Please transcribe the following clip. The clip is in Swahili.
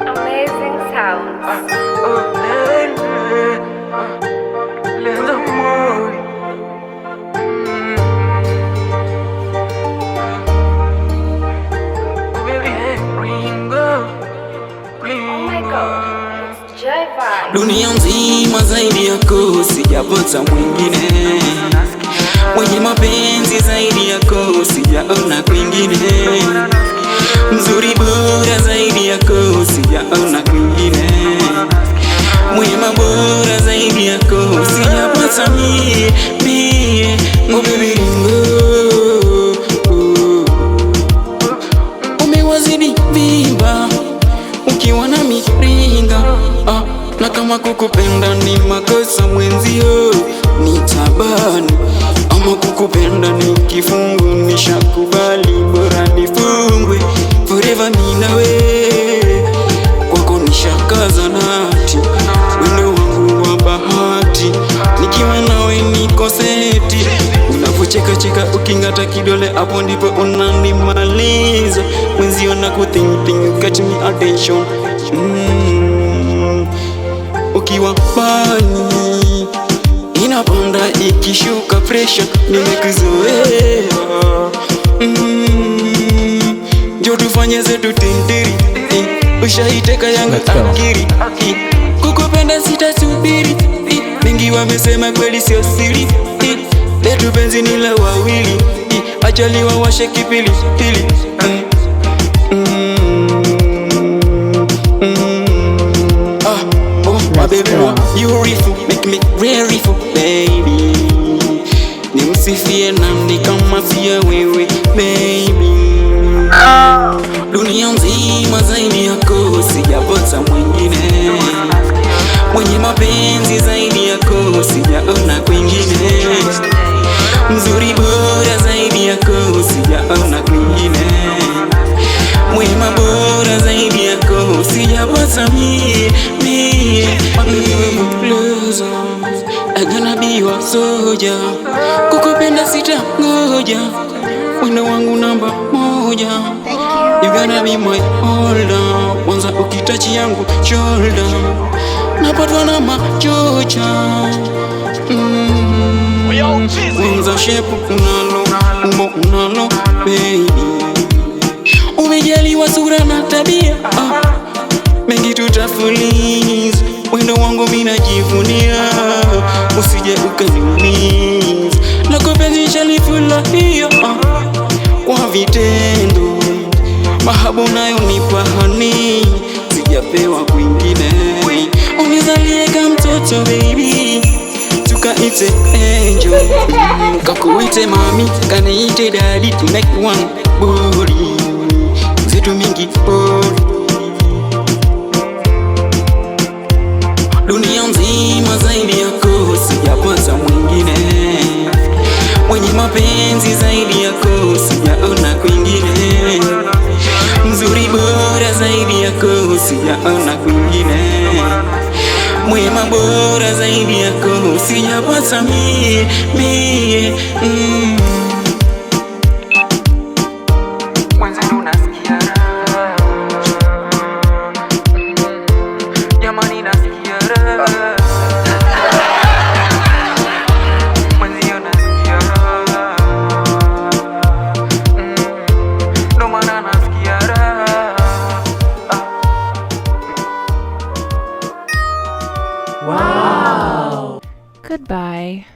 Amazing sounds. Oh my God, it's J-Vibe. Dunia nzima zaidi yako sijapata mwingine, mwenye mapenzi zaidi yako sijaona kwingine, mzuri bora zaidi yako sijaona kwingine, mwema bora zaidi yako sijapata mie. Oh baby ringo, umewazidi vimba ukiwa na miringa, na kama kukupenda ni makosa mwenzio ni tabani, ama kukupenda ni kifungu nishakubali, bora nifungwe forever mimi nawe, kwako nishakaza nati, wendo wangu wa bahati, nikiwa nawe niko seti, unapocheka cheka ukingata kidole hapo ndipo unanimaliza mwenzio na kuthink catch me attention. Ukiwa bani inapanda ikishuka pressure, nimekuzoea. Ndio tufanye zetu tindiri, ushaiteka yangu akili, kukupenda sitasubiri, wengi wamesema kweli sio siri, letu penzi ni la wawili, ajaliwa washe kipili pili. My baby, you beautiful, make me beautiful, baby. Nimsifie nani kama sio wewe, baby. Dunia nzima zaidi yako sijapata mwingine, mwenye mapenzi zaidi yako sijaona kwingine, mzuri bora zaidi yako sijaona kwingine, mwema bora zaidi yako sijapata mie. I gonna be your soldier, kukupenda sitangoja, wendo wangu namba moja. You gonna be my holder, kwanza ukitachi yangu shoulder, napatwa na machocha. Kwanza shepu unalo, umbo unalo, baby. Umejaliwa sura na tabia, mengi tutafuliza, wendo wangu mimi najivunia, usije ukaniumiza, nakupenda shalifurahia kwa vitendo, mahaba unayonipa hani sijapewa kwingine, unizalie kama mtoto baby, tukaite angel, kakuite mami, kaniite daddy, to make one body, zetu mingi body. Dunia nzima zaidi yako sijapata mwingine, mwenye mapenzi zaidi yako sijaona kwingine, mzuri bora zaidi yako sijaona kwingine, mwema bora zaidi yako sijapata mie. Mwenzenu nasikia raha, jamani nasikia raha, mwenzio nasikia raha, ndo maana nasikia raha. Wow. Goodbye.